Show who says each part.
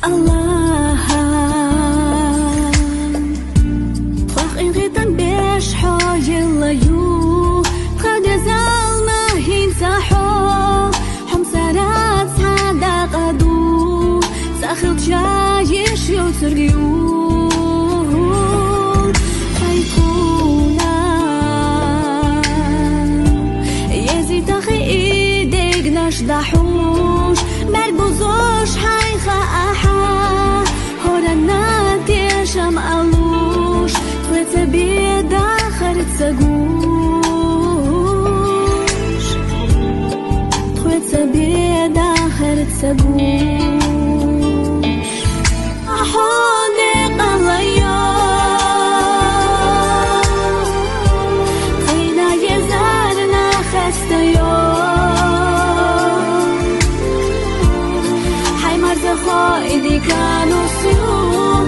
Speaker 1: الله طاق إن غيتن بيش حاجل يو قد يزالنا هنسحو حمسارات سعدا قدو ساخل جايش يوتريو خيكونا يزي تخي إيديك نشدحوش مربوزوش حيخا أحا هورنا تيشم ألوش طلت بيد آخر تسقوش طلت بيد آخر تسقوش أحوني قليا طينا يزارنا خستيو إذا كانوا سيوم